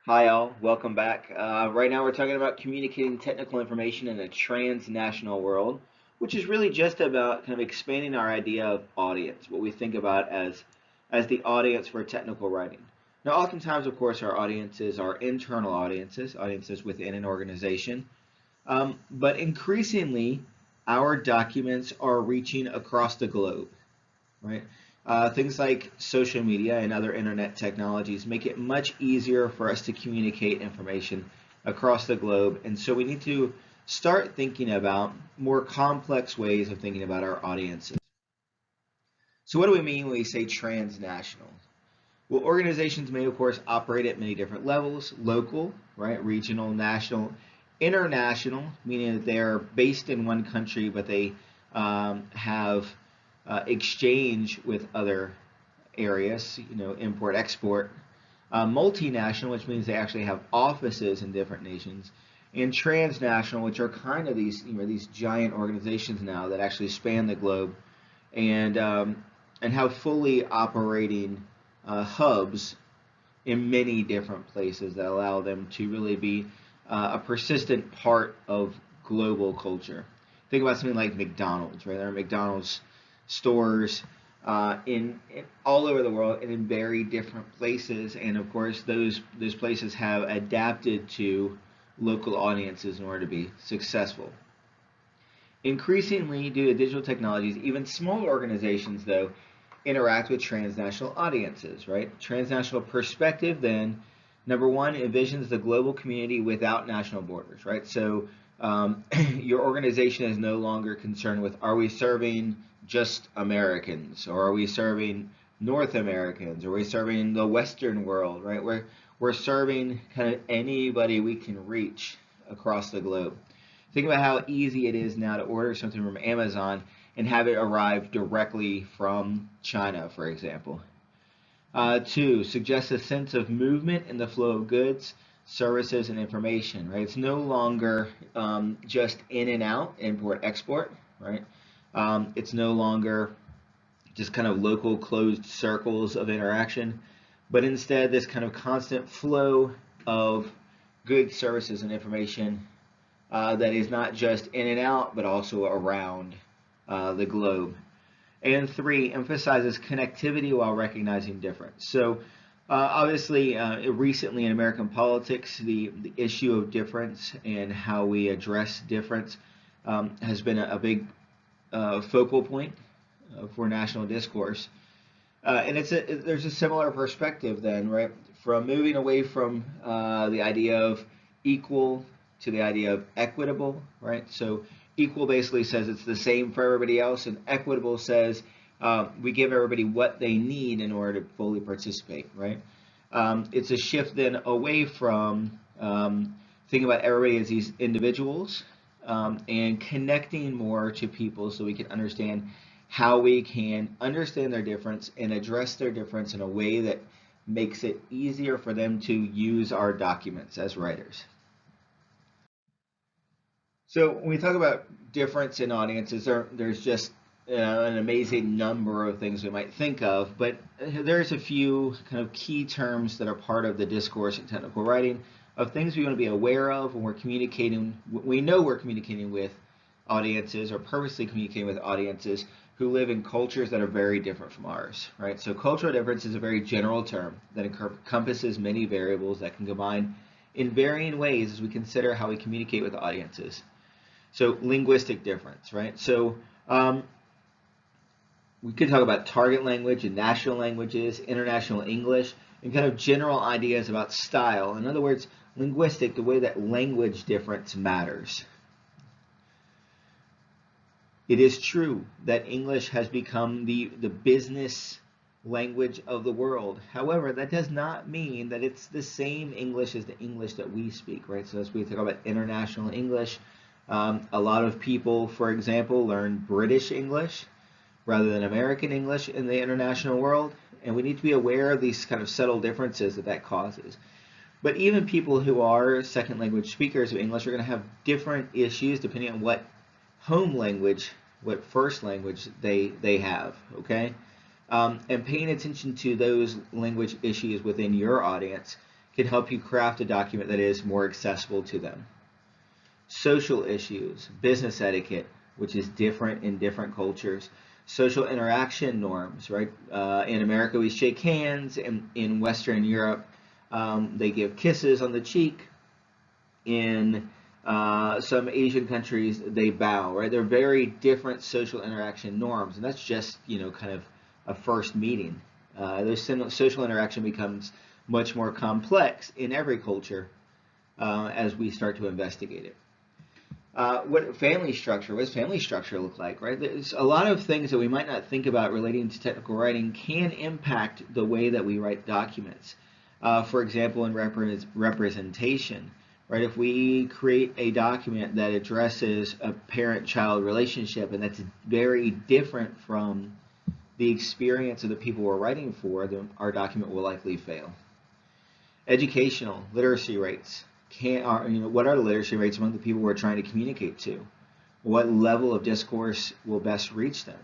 Hi, all. Welcome back. Right now, we're talking about communicating technical information in a transnational world, which is really just about kind of expanding our idea of audience, what we think about as the audience for technical writing. Now, oftentimes, of course, our audiences are internal audiences, audiences within an organization, but increasingly, our documents are reaching across the globe, right? Things like social media and other internet technologies make it much easier for us to communicate information across the globe. And so we need to start thinking about more complex ways of thinking about our audiences. So, what do we mean when we say transnational? Well, organizations may, of course, operate at many different levels: local, right, regional, national, international, meaning that they are based in one country, but they have exchange with other areas, import, export. Multinational, which means they actually have offices in different nations. And transnational, which are kind of these giant organizations now that actually span the globe and have fully operating hubs in many different places that allow them to really be a persistent part of global culture. Think about something like McDonald's, right? There are McDonald's stores in all over the world and in very different places, and of course those places have adapted to local audiences in order to be successful. Increasingly, due to digital technologies, even small organizations, though, interact with transnational audiences, right? Transnational perspective, then, number one, envisions the global community without national borders, right? So your organization is no longer concerned with, are we serving just Americans, or are we serving North Americans, or are we serving the Western world, right? We're serving kind of anybody we can reach across the globe. Think about how easy it is now to order something from Amazon and have it arrive directly from China, for example. Two, suggests a sense of movement in the flow of goods, services, and information. Right, it's no longer just in and out, import, export. Right, it's no longer just kind of local closed circles of interaction, but instead this kind of constant flow of goods, services, and information that is not just in and out, but also around the globe. And three, emphasizes connectivity while recognizing difference. So, obviously, recently in American politics, the issue of difference and how we address difference has been a big focal point for national discourse. And there's a similar perspective then, right? From moving away from the idea of equal to the idea of equitable, right? So equal basically says it's the same for everybody else, and equitable says we give everybody what they need in order to fully participate, right? It's a shift then away from thinking about everybody as these individuals and connecting more to people so we can understand how we can understand their difference and address their difference in a way that makes it easier for them to use our documents as writers. So when we talk about difference in audiences, there's just an amazing number of things we might think of, but there's a few kind of key terms that are part of the discourse in technical writing of things we want to be aware of when we're communicating. We know we're communicating with audiences or purposely communicating with audiences who live in cultures that are very different from ours, right? So cultural difference is a very general term that encompasses many variables that can combine in varying ways as we consider how we communicate with audiences. So linguistic difference, right? So we could talk about target language and national languages, international English, and kind of general ideas about style. In other words, linguistic, the way that language difference matters. It is true that English has become the business language of the world. However, that does not mean that it's the same English as the English that we speak, right? So as we talk about international English, a lot of people, for example, learn British English rather than American English in the international world, and we need to be aware of these kind of subtle differences that causes. But even people who are second language speakers of English are going to have different issues depending on what home language, what first language they have, okay? And paying attention to those language issues within your audience can help you craft a document that is more accessible to them. Social issues, business etiquette, which is different in different cultures. Social interaction norms, right? In America, we shake hands. In Western Europe, they give kisses on the cheek. In some Asian countries, they bow, right? They're very different social interaction norms, and that's just, kind of a first meeting. Those social interaction becomes much more complex in every culture as we start to investigate it. What does family structure look like, right? There's a lot of things that we might not think about relating to technical writing can impact the way that we write documents. For example, in representation, right? If we create a document that addresses a parent-child relationship and that's very different from the experience of the people we're writing for, then our document will likely fail. Educational, literacy rates. What are the literacy rates among the people we're trying to communicate to? What level of discourse will best reach them?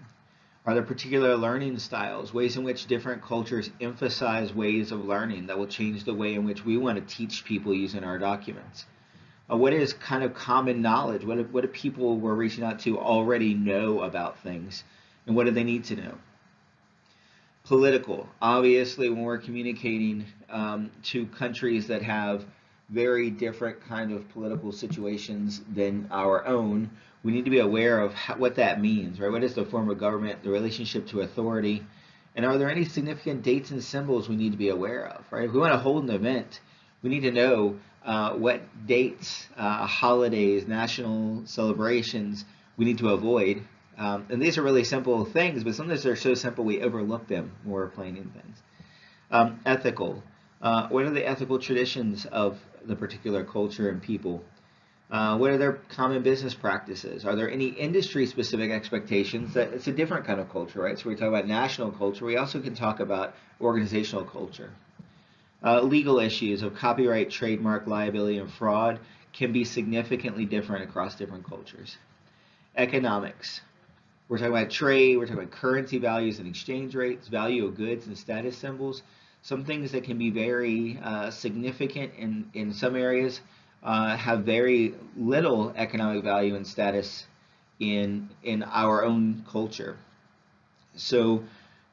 Are there particular learning styles, ways in which different cultures emphasize ways of learning that will change the way in which we want to teach people using our documents? What is kind of common knowledge? What do people we're reaching out to already know about things? And what do they need to know? Political. Obviously, when we're communicating to countries that have very different kind of political situations than our own, we need to be aware of what that means, right? What is the form of government, the relationship to authority, and are there any significant dates and symbols we need to be aware of, right? If we want to hold an event, we need to know what dates, holidays, national celebrations we need to avoid. And these are really simple things, but sometimes they're so simple we overlook them when we're planning things. Ethical. What are the ethical traditions of the particular culture and people? What are their common business practices? Are there any industry-specific expectations? That it's a different kind of culture, right? So we talk about national culture. We also can talk about organizational culture. Legal issues of copyright, trademark, liability, and fraud can be significantly different across different cultures. Economics. We're talking about trade. We're talking about currency values and exchange rates, value of goods and status symbols. Some things that can be very significant in some areas have very little economic value and status in our own culture. So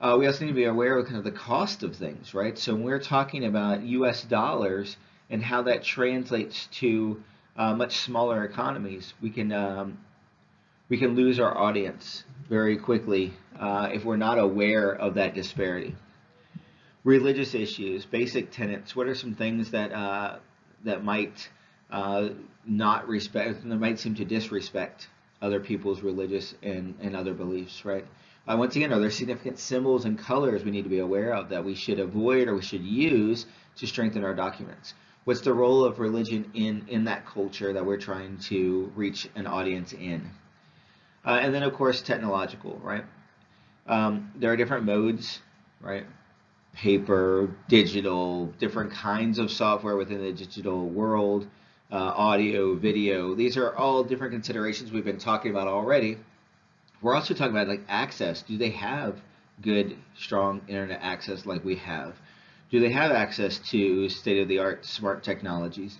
we also need to be aware of kind of the cost of things, right? So when we're talking about U.S. dollars and how that translates to much smaller economies, we can lose our audience very quickly if we're not aware of that disparity. Religious issues, basic tenets. What are some things that might not respect, that might seem to disrespect other people's religious and other beliefs, right? Once again, are there significant symbols and colors we need to be aware of that we should avoid or we should use to strengthen our documents? What's the role of religion in that culture that we're trying to reach an audience in? And then, of course, technological, right? There are different modes, right? Paper, digital, different kinds of software within the digital world, audio, video. These are all different considerations we've been talking about already. We're also talking about access. Do they have good, strong internet access like we have? Do they have access to state-of-the-art smart technologies?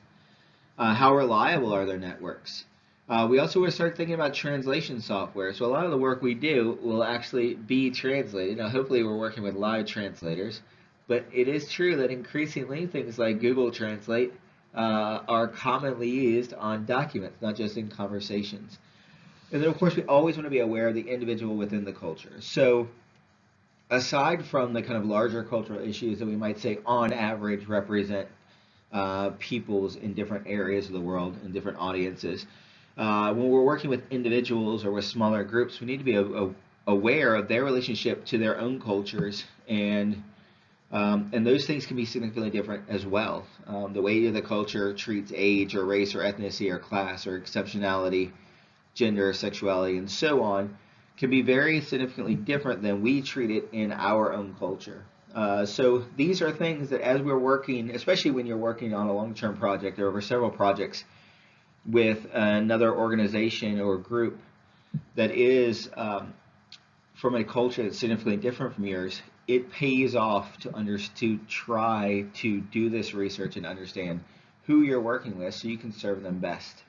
How reliable are their networks? We also want to start thinking about translation software. So a lot of the work we do will actually be translated. Now, hopefully we're working with live translators, but it is true that increasingly things like Google Translate are commonly used on documents, not just in conversations. And then, of course, we always want to be aware of the individual within the culture. So aside from the kind of larger cultural issues that we might say on average represent peoples in different areas of the world and different audiences, when we're working with individuals or with smaller groups, we need to be aware of their relationship to their own cultures, and those things can be significantly different as well. The way the culture treats age or race or ethnicity or class or exceptionality, gender, sexuality, and so on can be very significantly different than we treat it in our own culture. So these are things that as we're working, especially when you're working on a long-term project or over several projects, with another organization or group that is from a culture that's significantly different from yours, it pays off to try to do this research and understand who you're working with so you can serve them best.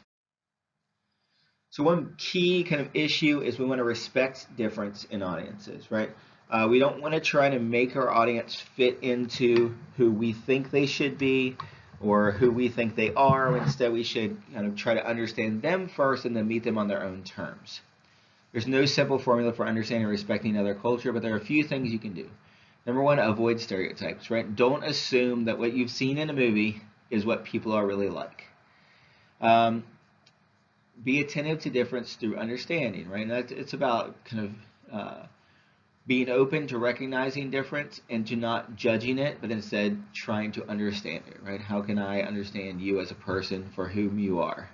So one key kind of issue is we want to respect difference in audiences, right? We don't want to try to make our audience fit into who we think they should be or who we think they are. Instead, we should kind of try to understand them first and then meet them on their own terms. There's no simple formula for understanding and respecting other culture, but there are a few things you can do. Number one, avoid stereotypes, right? Don't assume that what you've seen in a movie is what people are really like. Be attentive to difference through understanding, right? And it's about kind of being open to recognizing difference and to not judging it, but instead trying to understand it, right? How can I understand you as a person for whom you are?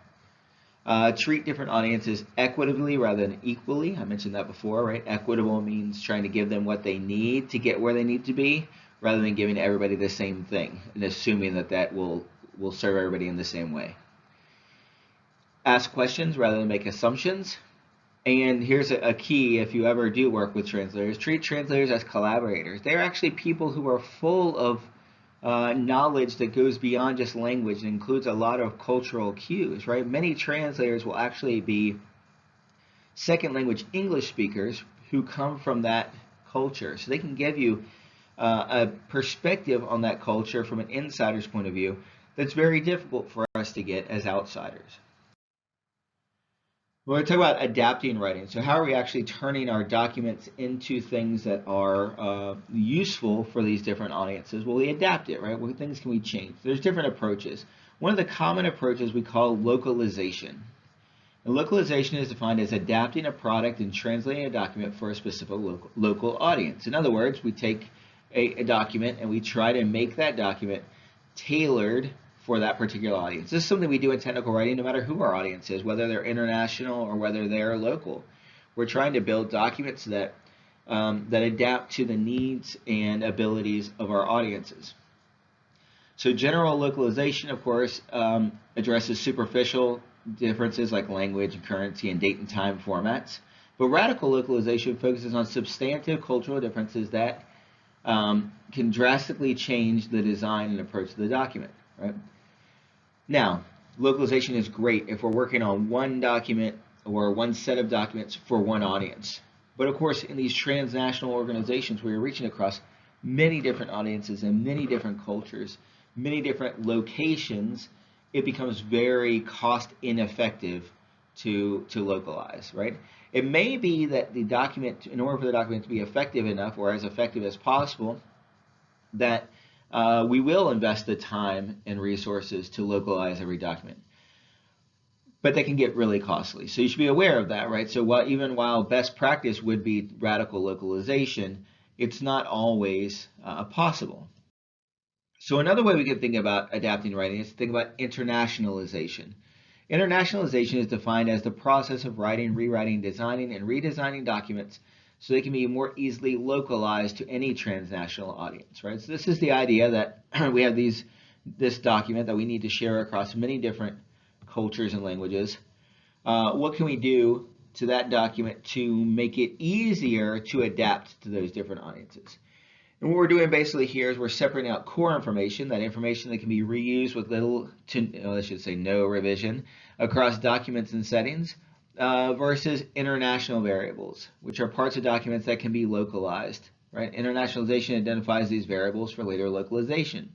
Treat different audiences equitably rather than equally. I mentioned that before, right? Equitable means trying to give them what they need to get where they need to be, rather than giving everybody the same thing and assuming that will serve everybody in the same way. Ask questions rather than make assumptions. And here's a key: if you ever do work with translators, treat translators as collaborators. They're actually people who are full of knowledge that goes beyond just language and includes a lot of cultural cues, right? Many translators will actually be second language English speakers who come from that culture. So they can give you a perspective on that culture from an insider's point of view that's very difficult for us to get as outsiders. We're going to talk about adapting writing. So how are we actually turning our documents into things that are useful for these different audiences? Well, we adapt it, right? What things can we change? There's different approaches. One of the common approaches we call localization. And localization is defined as adapting a product and translating a document for a specific local audience. In other words, we take a document and we try to make that document tailored for that particular audience. This is something we do in technical writing no matter who our audience is, whether they're international or whether they're local. We're trying to build documents that adapt to the needs and abilities of our audiences. So general localization, of course, addresses superficial differences like language, currency, and date and time formats. But radical localization focuses on substantive cultural differences that can drastically change the design and approach of the document. Right? Now, localization is great if we're working on one document or one set of documents for one audience. But of course, in these transnational organizations, we are reaching across many different audiences and many different cultures, many different locations. It becomes very cost ineffective to localize, right? It may be that the document, in order for the document to be effective enough or as effective as possible, that we will invest the time and resources to localize every document. But they can get really costly. So you should be aware of that, right? So even while best practice would be radical localization, it's not always possible. So another way we can think about adapting writing is to think about internationalization. Internationalization is defined as the process of writing, rewriting, designing, and redesigning documents so they can be more easily localized to any transnational audience, right? So this is the idea that we have this document that we need to share across many different cultures and languages. What can we do to that document to make it easier to adapt to those different audiences? And what we're doing basically here is we're separating out core information, that information that can be reused with little to, I should say no revision across documents and settings, versus international variables, which are parts of documents that can be localized, right? Internationalization identifies these variables for later localization.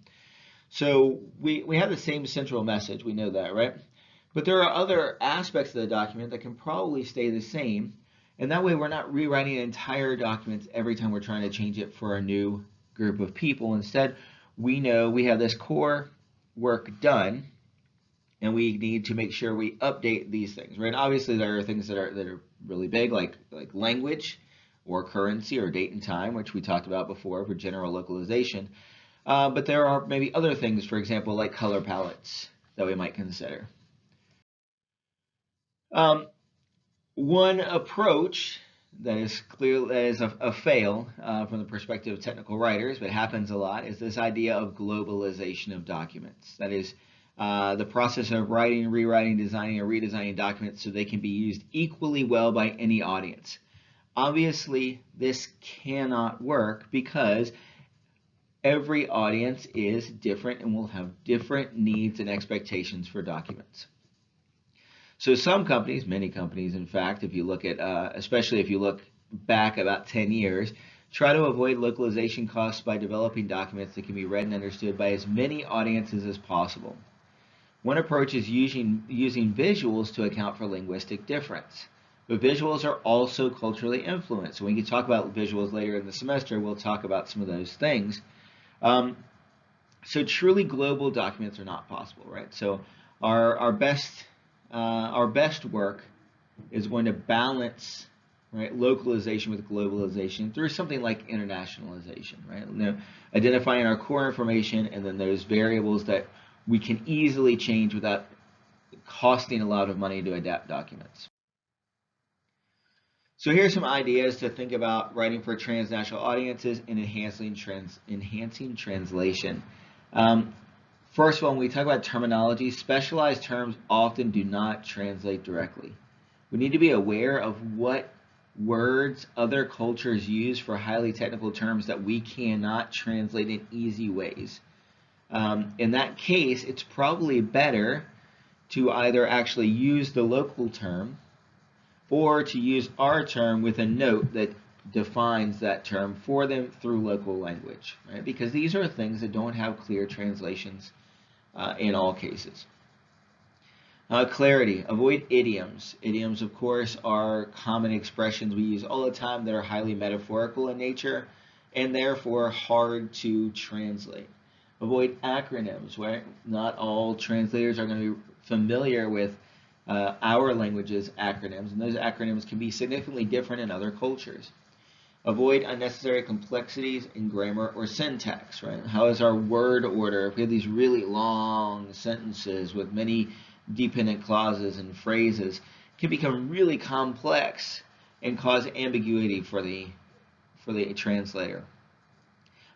So we have the same central message, we know that, right? But there are other aspects of the document that can probably stay the same, and that way we're not rewriting entire documents every time we're trying to change it for a new group of people. Instead, we know we have this core work done, and we need to make sure we update these things, right? Obviously, there are things that are really big, like language or currency or date and time, which we talked about before for general localization. But there are maybe other things, for example, like color palettes that we might consider. One approach that is clear that is a fail from the perspective of technical writers, but happens a lot, is this idea of globalization of documents. That is the process of writing, rewriting, designing, or redesigning documents so they can be used equally well by any audience. Obviously, this cannot work because every audience is different and will have different needs and expectations for documents. So some companies, many companies, in fact, if you look at, especially if you look back about 10 years, try to avoid localization costs by developing documents that can be read and understood by as many audiences as possible. One approach is using visuals to account for linguistic difference. But visuals are also culturally influenced. So when you talk about visuals later in the semester, we'll talk about some of those things. So truly global documents are not possible, right? So our best work is going to balance, right, localization with globalization through something like internationalization, right? Identifying our core information and then those variables that we can easily change without costing a lot of money to adapt documents. So here's some ideas to think about writing for transnational audiences and enhancing translation. First of all, when we talk about terminology, specialized terms often do not translate directly. We need to be aware of what words other cultures use for highly technical terms that we cannot translate in easy ways. In that case, it's probably better to either actually use the local term or to use our term with a note that defines that term for them through local language, right? Because these are things that don't have clear translations in all cases. Clarity. Avoid idioms. Idioms, of course, are common expressions we use all the time that are highly metaphorical in nature and therefore hard to translate. Avoid acronyms, right? Not all translators are going to be familiar with our language's acronyms, and those acronyms can be significantly different in other cultures. Avoid unnecessary complexities in grammar or syntax, right? How is our word order? If we have these really long sentences with many dependent clauses and phrases, it can become really complex and cause ambiguity for the translator.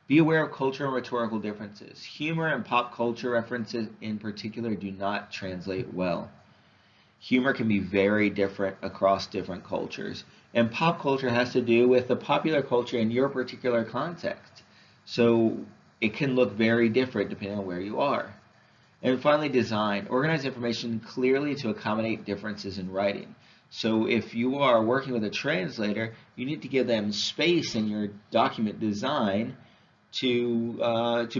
Be aware of cultural and rhetorical differences. Humor and pop culture references in particular do not translate well. Humor can be very different across different cultures. And pop culture has to do with the popular culture in your particular context. So it can look very different depending on where you are. And finally, design. Organize information clearly to accommodate differences in writing. So if you are working with a translator, you need to give them space in your document design to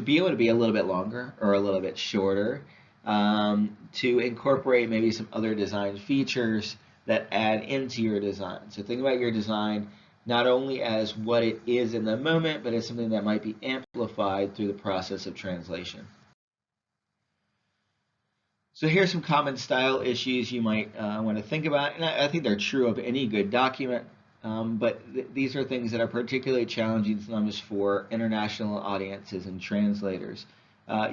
be able to be a little bit longer or a little bit shorter, to incorporate maybe some other design features that add into your design. So think about your design not only as what it is in the moment, but as something that might be amplified through the process of translation. So here's some common style issues you might want to think about, and I think they're true of any good document, but these are things that are particularly challenging sometimes for international audiences and translators.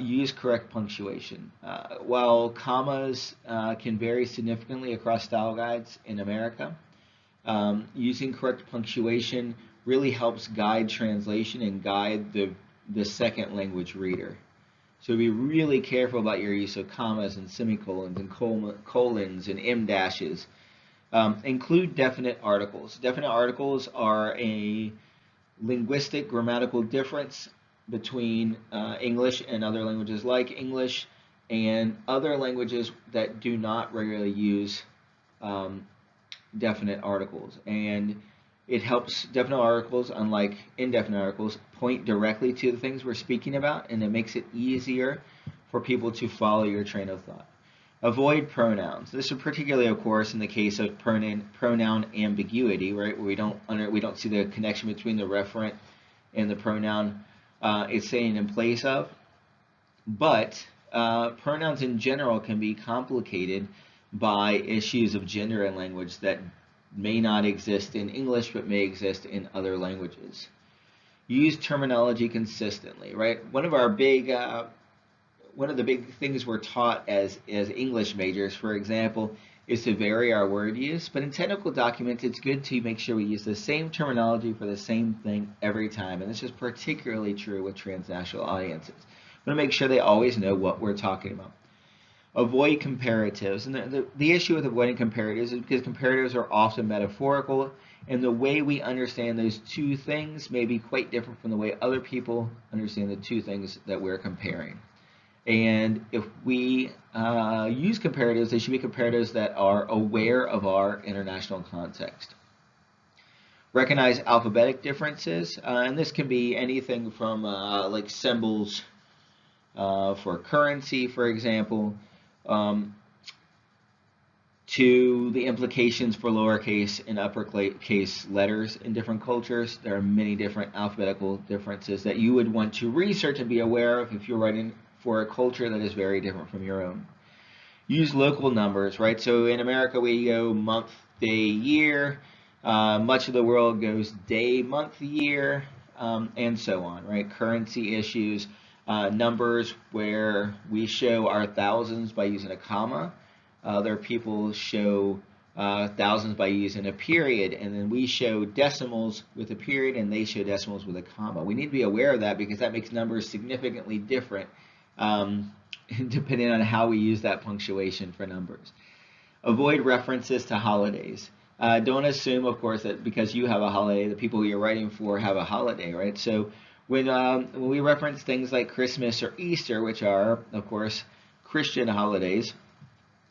Use correct punctuation. While commas can vary significantly across style guides in America, using correct punctuation really helps guide translation and guide the second language reader. So be really careful about your use of commas and semicolons and colons and em dashes. Include definite articles. Definite articles are a linguistic grammatical difference between English and other languages like English and other languages that do not regularly use definite articles. And it helps definite articles, unlike indefinite articles, point directly to the things we're speaking about, and it makes it easier for people to follow your train of thought. Avoid pronouns. This is particularly, of course, in the case of pronoun ambiguity, right, where we don't see the connection between the referent and the pronoun it's saying in place of. But pronouns in general can be complicated by issues of gender and language that may not exist in English but may exist in other languages. Use terminology consistently, right? One of the big things we're taught as English majors, for example, is to vary our word use. But in technical documents, it's good to make sure we use the same terminology for the same thing every time. And this is particularly true with transnational audiences. We want to make sure they always know what we're talking about. Avoid comparatives. And the issue with avoiding comparatives is because comparatives are often metaphorical, and the way we understand those two things may be quite different from the way other people understand the two things that we're comparing. And if we use comparatives, they should be comparatives that are aware of our international context. Recognize alphabetic differences, and this can be anything from like symbols for currency, for example, to the implications for lowercase and uppercase letters in different cultures. There are many different alphabetical differences that you would want to research and be aware of if you're writing for a culture that is very different from your own. Use local numbers, right? So in America we go month, day, year. Much of the world goes day, month, year, and so on, right? Currency issues, numbers where we show our thousands by using a comma. Other people show thousands by using a period, and then we show decimals with a period and they show decimals with a comma. We need to be aware of that because that makes numbers significantly different depending on how we use that punctuation for numbers. Avoid references to holidays. Don't assume, of course, that because you have a holiday, the people you're writing for have a holiday, right? So when we reference things like Christmas or Easter, which are, of course, Christian holidays,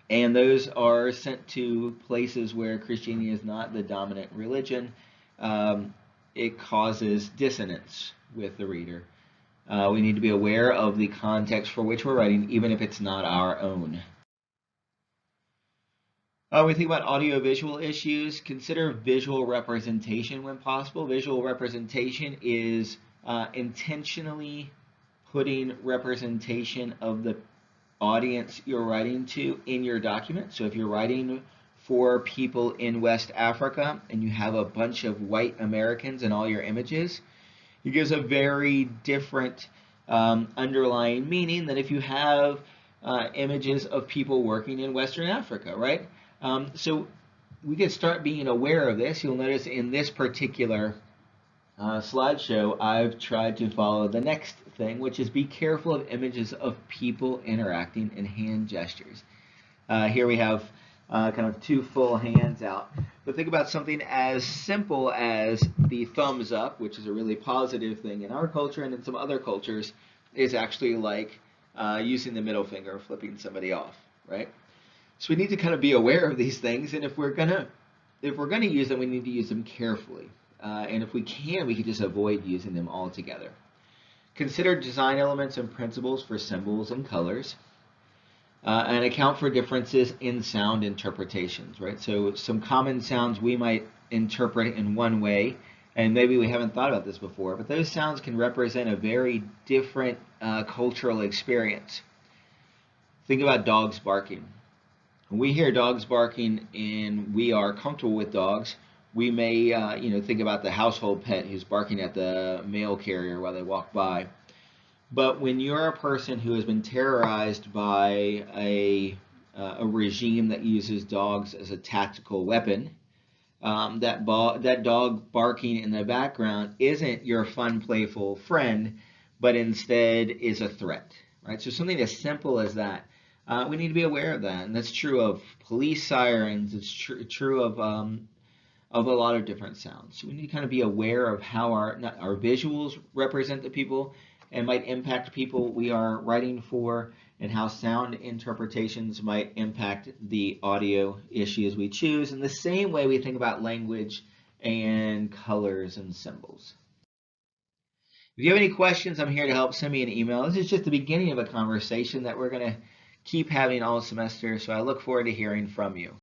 and those are sent to places where Christianity is not the dominant religion, it causes dissonance with the reader. We need to be aware of the context for which we're writing, even if it's not our own. We think about audiovisual issues. Consider visual representation when possible. Visual representation is intentionally putting representation of the audience you're writing to in your document. So if you're writing for people in West Africa and you have a bunch of white Americans in all your images, it gives a very different underlying meaning than if you have images of people working in Western Africa, right? So we can start being aware of this. You'll notice in this particular slideshow, I've tried to follow the next thing, which is be careful of images of people interacting and hand gestures. Here we have kind of two full hands out. But think about something as simple as the thumbs up, which is a really positive thing in our culture, and in some other cultures is actually like using the middle finger, flipping somebody off, right? So we need to kind of be aware of these things, and if we're gonna use them, we need to use them carefully. And if we can, we can just avoid using them altogether. Consider design elements and principles for symbols and colors, and account for differences in sound interpretations, right? So some common sounds we might interpret in one way, and maybe we haven't thought about this before, but those sounds can represent a very different cultural experience. Think about dogs barking. When we hear dogs barking and we are comfortable with dogs, we may think about the household pet who's barking at the mail carrier while they walk by. But when you're a person who has been terrorized by a regime that uses dogs as a tactical weapon, that dog barking in the background isn't your fun, playful friend, but instead is a threat, right? So something as simple as that. We need to be aware of that, and that's true of police sirens. It's true of a lot of different sounds. So we need to kind of be aware of how our visuals represent the people and might impact people we are writing for, and how sound interpretations might impact the audio issues we choose, in the same way we think about language and colors and symbols. If you have any questions, I'm here to help. Send me an email. This is just the beginning of a conversation that we're going to keep having all semester, so I look forward to hearing from you.